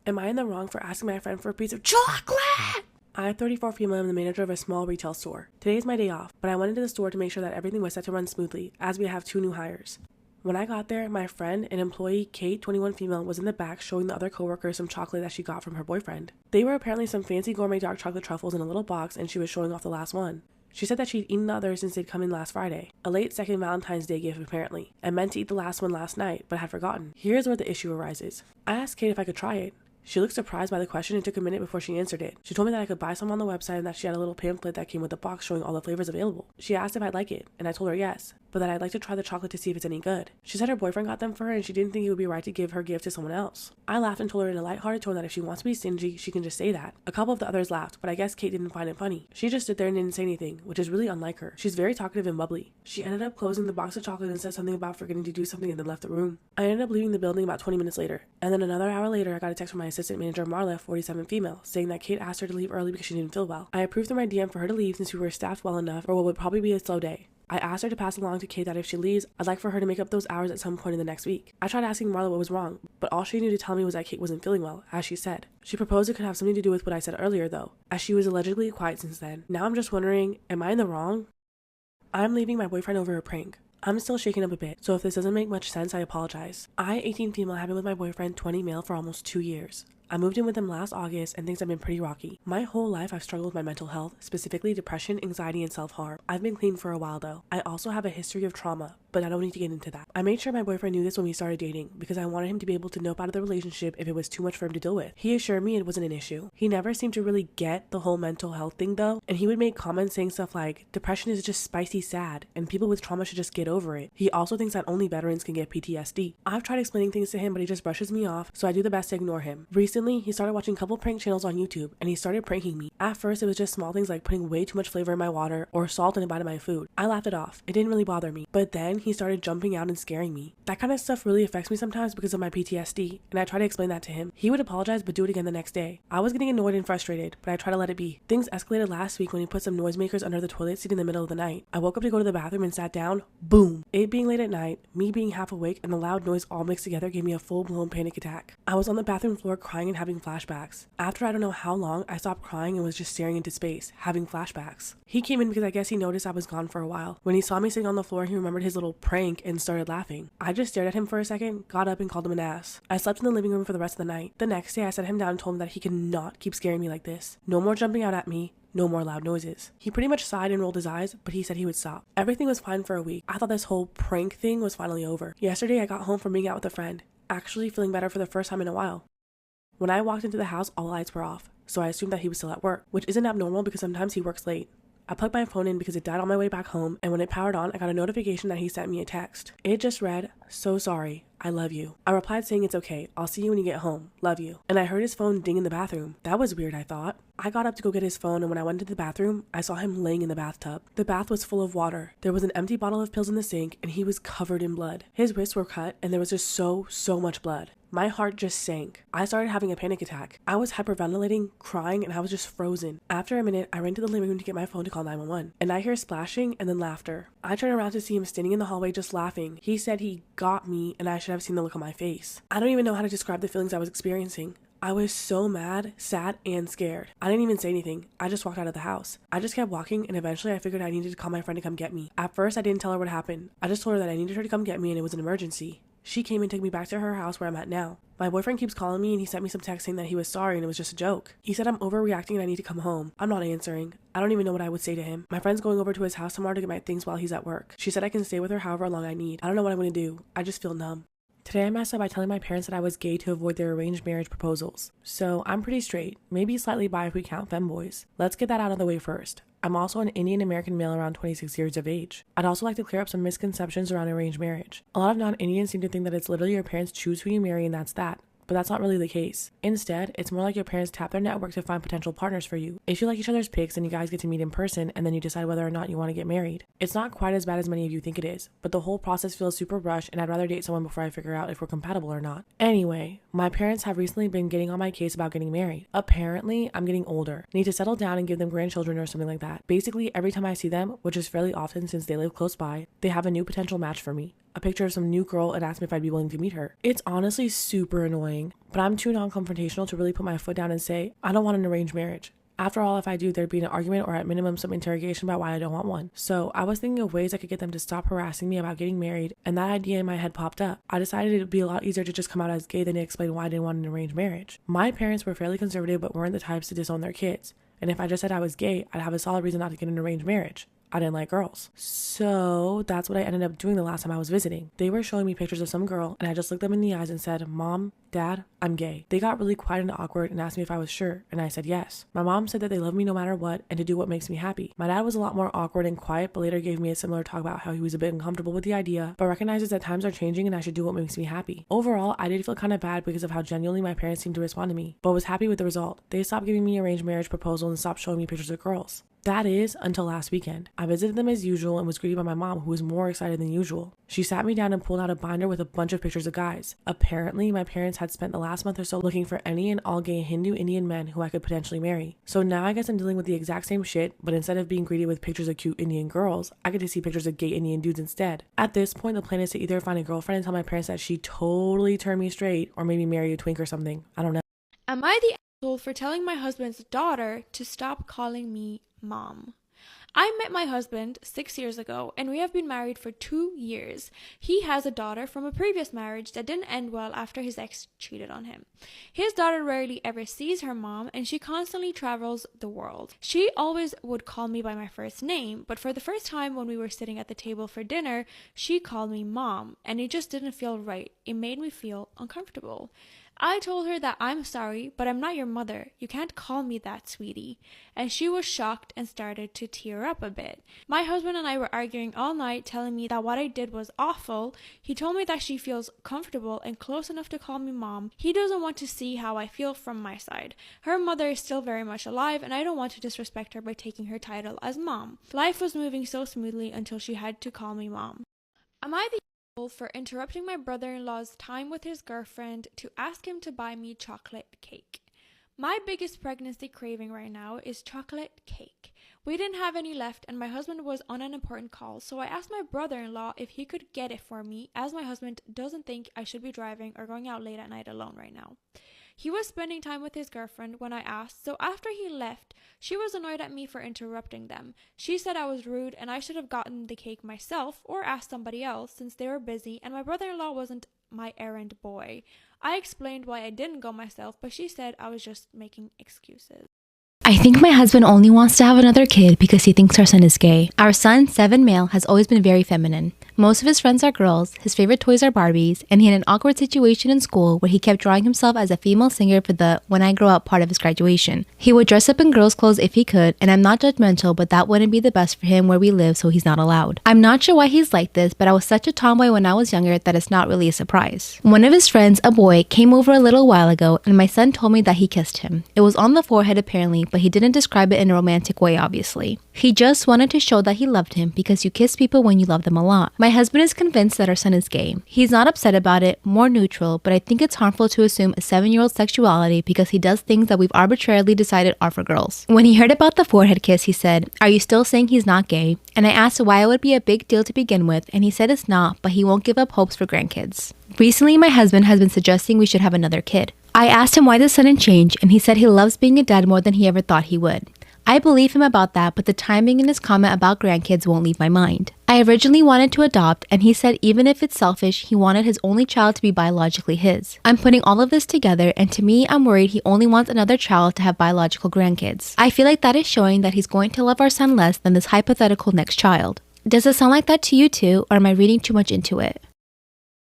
Am I in the wrong for asking my friend for a piece of chocolate? I'm 34 female and the manager of a small retail store. Today is my day off, but I went into the store to make sure that everything was set to run smoothly, as we have 2 new hires. When I got there, my friend, an employee, Kate, 21 female, was in the back showing the other coworkers some chocolate that she got from her boyfriend. They were apparently some fancy gourmet dark chocolate truffles in a little box, and she was showing off the last one. She said that she'd eaten the others since they'd come in last Friday, a late second Valentine's Day gift apparently, and meant to eat the last one last night, but had forgotten. Here's where the issue arises. I asked Kate if I could try it. She looked surprised by the question and took a minute before she answered it. She told me that I could buy some on the website and that she had a little pamphlet that came with a box showing all the flavors available. She asked if I'd like it, and I told her yes, but that I'd like to try the chocolate to see if it's any good. She said her boyfriend got them for her and she didn't think it would be right to give her gift to someone else. I laughed and told her in a lighthearted tone that if she wants to be stingy, she can just say that. A couple of the others laughed, but I guess Kate didn't find it funny. She just stood there and didn't say anything, which is really unlike her. She's very talkative and bubbly. She ended up closing the box of chocolate and said something about forgetting to do something and then left the room. I ended up leaving the building about 20 minutes later, and then another hour later I got a text from my assistant manager Marla, 47 female, saying that Kate asked her to leave early because she didn't feel well. I approved through my DM for her to leave since we were staffed well enough for what would probably be a slow day. I asked her to pass along to Kate that if she leaves, I'd like for her to make up those hours at some point in the next week. I tried asking Marla what was wrong, but all she knew to tell me was that Kate wasn't feeling well, as she said. She proposed it could have something to do with what I said earlier though, as she was allegedly quiet since then. Now I'm just wondering, am I in the wrong? I'm leaving my boyfriend over a prank. I'm still shaken up a bit, so if this doesn't make much sense, I apologize. I, 18 female, have been with my boyfriend, 20 male, for almost 2 years. I moved in with him last August and things have been pretty rocky. My whole life I've struggled with my mental health, specifically depression, anxiety, and self-harm. I've been clean for a while though. I also have a history of trauma, but I don't need to get into that. I made sure my boyfriend knew this when we started dating because I wanted him to be able to nope out of the relationship if it was too much for him to deal with. He assured me it wasn't an issue. He never seemed to really get the whole mental health thing though, and he would make comments saying stuff like, depression is just spicy sad, and people with trauma should just get over it. He also thinks that only veterans can get PTSD. I've tried explaining things to him, but he just brushes me off, so I do the best to ignore him. Recently, he started watching a couple prank channels on YouTube, and he started pranking me. At first, it was just small things like putting way too much flavor in my water or salt in a bite of my food. I laughed it off. It didn't really bother me. But then he started jumping out and scaring me. That kind of stuff really affects me sometimes because of my PTSD, and I try to explain that to him. He would apologize but do it again the next day. I was getting annoyed and frustrated, but I try to let it be. Things escalated last week when he put some noisemakers under the toilet seat in the middle of the night. I woke up to go to the bathroom and sat down. Boom! It being late at night, me being half awake, and the loud noise all mixed together gave me a full-blown panic attack. I was on the bathroom floor crying and having flashbacks. After I don't know how long, I stopped crying and was just staring into space, having flashbacks. He came in because I guess he noticed I was gone for a while. When he saw me sitting on the floor, he remembered his little prank and started laughing. I just stared at him for a second, got up and called him an ass. I slept in the living room for the rest of the night. The next day, I sat him down and told him that he could not keep scaring me like this. No more jumping out at me. No more loud noises. He pretty much sighed and rolled his eyes, but he said he would stop. Everything was fine for a week. I thought this whole prank thing was finally over. Yesterday, I got home from being out with a friend, actually feeling better for the first time in a while. When I walked into the house, all the lights were off, so I assumed that he was still at work, which isn't abnormal because sometimes he works late. I plugged my phone in because it died on my way back home, and when it powered on, I got a notification that he sent me a text. It just read, "So sorry, I love you." I replied saying it's okay, I'll see you when you get home, love you. And I heard his phone ding in the bathroom. That was weird, I thought. I got up to go get his phone, and when I went into the bathroom, I saw him laying in the bathtub. The bath was full of water. There was an empty bottle of pills in the sink, and he was covered in blood. His wrists were cut, and there was just so much blood. My heart just sank. I started having a panic attack. I was hyperventilating, crying, and I was just frozen. After a minute, I ran to the living room to get my phone to call 911, and I hear splashing and then laughter. I turn around to see him standing in the hallway just laughing. He said he got me, and I should have seen the look on my face. I don't even know how to describe the feelings I was experiencing. I was so mad, sad, and scared. I didn't even say anything. I just walked out of the house. I just kept walking, and eventually I figured I needed to call my friend to come get me. At first, I didn't tell her what happened. I just told her that I needed her to come get me and it was an emergency. She came and took me back to her house where I'm at now. My boyfriend keeps calling me and he sent me some text saying that he was sorry and it was just a joke. He said I'm overreacting and I need to come home. I'm not answering. I don't even know what I would say to him. My friend's going over to his house tomorrow to get my things while he's at work. She said I can stay with her however long I need. I don't know what I'm going to do. I just feel numb. Today I messed up by telling my parents that I was gay to avoid their arranged marriage proposals. So I'm pretty straight, maybe slightly bi if we count femboys. Let's get that out of the way first. I'm also an Indian American male around 26 years of age. I'd also like to clear up some misconceptions around arranged marriage. A lot of non-Indians seem to think that it's literally your parents choose who you marry and that's that. But that's not really the case. Instead, it's more like your parents tap their network to find potential partners for you. If you like each other's pics, then you guys get to meet in person and then you decide whether or not you want to get married. It's not quite as bad as many of you think it is, but the whole process feels super rushed and I'd rather date someone before I figure out if we're compatible or not. Anyway, my parents have recently been getting on my case about getting married. Apparently, I'm getting older. I need to settle down and give them grandchildren or something like that. Basically, every time I see them, which is fairly often since they live close by, they have a new potential match for me. a picture of some new girl and asked me if I'd be willing to meet her. It's honestly super annoying, but I'm too non-confrontational to really put my foot down and say, I don't want an arranged marriage. After all, if I do, there'd be an argument or at minimum some interrogation about why I don't want one. So I was thinking of ways I could get them to stop harassing me about getting married, and that idea in my head popped up. I decided it'd be a lot easier to just come out as gay than to explain why I didn't want an arranged marriage. My parents were fairly conservative but weren't the types to disown their kids, and if I just said I was gay, I'd have a solid reason not to get an arranged marriage. I didn't like girls. So that's what I ended up doing the last time I was visiting. They were showing me pictures of some girl and I just looked them in the eyes and said, Mom, Dad, I'm gay. They got really quiet and awkward and asked me if I was sure, and I said yes. My mom said that they love me no matter what and to do what makes me happy. My dad was a lot more awkward and quiet, but later gave me a similar talk about how he was a bit uncomfortable with the idea, but recognizes that times are changing and I should do what makes me happy. Overall, I did feel kind of bad because of how genuinely my parents seemed to respond to me, but was happy with the result. They stopped giving me arranged marriage proposal and stopped showing me pictures of girls. That is, until last weekend. I visited them as usual and was greeted by my mom, who was more excited than usual. She sat me down and pulled out a binder with a bunch of pictures of guys. Apparently, my parents had spent the last month or so looking for any and all gay Hindu Indian men who I could potentially marry. So now I guess I'm dealing with the exact same shit, but instead of being greeted with pictures of cute Indian girls, I get to see pictures of gay Indian dudes instead. At this point, the plan is to either find a girlfriend and tell my parents that she totally turned me straight, or maybe marry a twink or something. I don't know. Am I the asshole for telling my husband's daughter to stop calling me Mom? I met my husband 6 years ago and we have been married for 2 years. He has a daughter from a previous marriage that didn't end well after his ex cheated on him. His daughter rarely ever sees her mom and she constantly travels the world. She always would call me by my first name, but for the first time when we were sitting at the table for dinner, she called me Mom and it just didn't feel right. It made me feel uncomfortable. I told her that I'm sorry, but I'm not your mother. You can't call me that, sweetie. And she was shocked and started to tear up a bit. My husband and I were arguing all night, telling me that what I did was awful. He told me that she feels comfortable and close enough to call me Mom. He doesn't want to see how I feel from my side. Her mother is still very much alive, and I don't want to disrespect her by taking her title as Mom. Life was moving so smoothly until she had to call me Mom. Am I the for interrupting my brother-in-law's time with his girlfriend to ask him to buy me chocolate cake? My biggest pregnancy craving right now is chocolate cake. We didn't have any left and my husband was on an important call, so I asked my brother-in-law if he could get it for me, as my husband doesn't think I should be driving or going out late at night alone right now. He was spending time with his girlfriend when I asked, so after he left, she was annoyed at me for interrupting them. She said I was rude and I should have gotten the cake myself or asked somebody else since they were busy and my brother-in-law wasn't my errand boy. I explained why I didn't go myself, but she said I was just making excuses. I think my husband only wants to have another kid because he thinks our son is gay. Our son, 7 male, has always been very feminine. Most of his friends are girls, his favorite toys are Barbies, and he had an awkward situation in school where he kept drawing himself as a female singer for the When I Grow Up part of his graduation. He would dress up in girls' clothes if he could, and I'm not judgmental, but that wouldn't be the best for him where we live, so he's not allowed. I'm not sure why he's like this, but I was such a tomboy when I was younger that it's not really a surprise. One of his friends, a boy, came over a little while ago, and my son told me that he kissed him. It was on the forehead apparently, but he didn't describe it in a romantic way, obviously. He just wanted to show that he loved him because you kiss people when you love them a lot. My husband is convinced that our son is gay. He's not upset about it, more neutral, but I think it's harmful to assume a 7-year-old's sexuality because he does things that we've arbitrarily decided are for girls. When he heard about the forehead kiss, he said, "Are you still saying he's not gay?" And I asked why it would be a big deal to begin with, and he said it's not, but he won't give up hopes for grandkids. Recently, my husband has been suggesting we should have another kid. I asked him why the sudden change, and he said he loves being a dad more than he ever thought he would. I believe him about that, but the timing in his comment about grandkids won't leave my mind. I originally wanted to adopt, and he said even if it's selfish, he wanted his only child to be biologically his. I'm putting all of this together, and to me, I'm worried he only wants another child to have biological grandkids. I feel like that is showing that he's going to love our son less than this hypothetical next child. Does it sound like that to you too, or am I reading too much into it?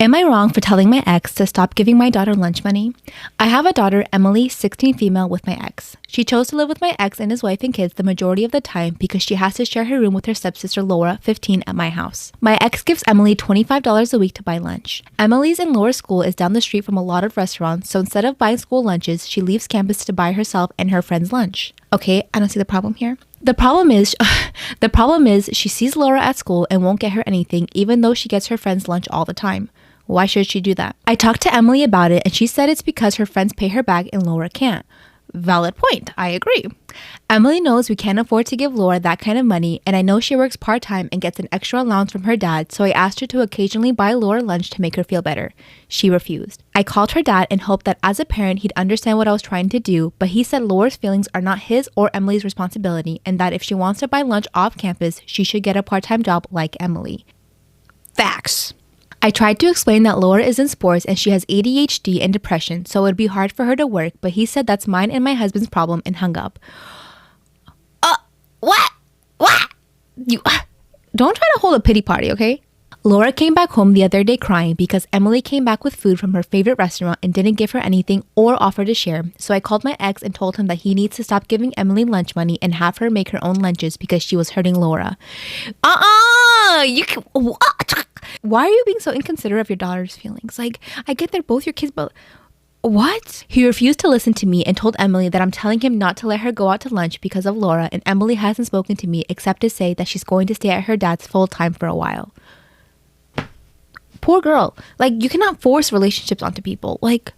Am I wrong for telling my ex to stop giving my daughter lunch money? I have a daughter, Emily, 16 female, with my ex. She chose to live with my ex and his wife and kids the majority of the time because she has to share her room with her stepsister Laura, 15, at my house. My ex gives Emily $25 a week to buy lunch. Emily's and Laura's school is down the street from a lot of restaurants, so instead of buying school lunches, she leaves campus to buy herself and her friends lunch. Okay, I don't see the problem here. The problem is she sees Laura at school and won't get her anything even though she gets her friends lunch all the time. Why should she do that? I talked to Emily about it and she said it's because her friends pay her back and Laura can't. Valid point. I agree. Emily knows we can't afford to give Laura that kind of money, and I know she works part-time and gets an extra allowance from her dad, so I asked her to occasionally buy Laura lunch to make her feel better. She refused. I called her dad and hoped that as a parent he'd understand what I was trying to do, but he said Laura's feelings are not his or Emily's responsibility, and that if she wants to buy lunch off campus, she should get a part-time job like Emily. Facts. I tried to explain that Laura is in sports and she has ADHD and depression, so it would be hard for her to work, but he said that's mine and my husband's problem and hung up. What? You don't try to hold a pity party, okay? Laura came back home the other day crying because Emily came back with food from her favorite restaurant and didn't give her anything or offer to share. So I called my ex and told him that he needs to stop giving Emily lunch money and have her make her own lunches because she was hurting Laura. You can, what? Why are you being so inconsiderate of your daughter's feelings? Like, I get they're both your kids, but what? He refused to listen to me and told Emily that I'm telling him not to let her go out to lunch because of Laura, and Emily hasn't spoken to me except to say that she's going to stay at her dad's full time for a while. Poor girl. Like, you cannot force relationships onto people. Like,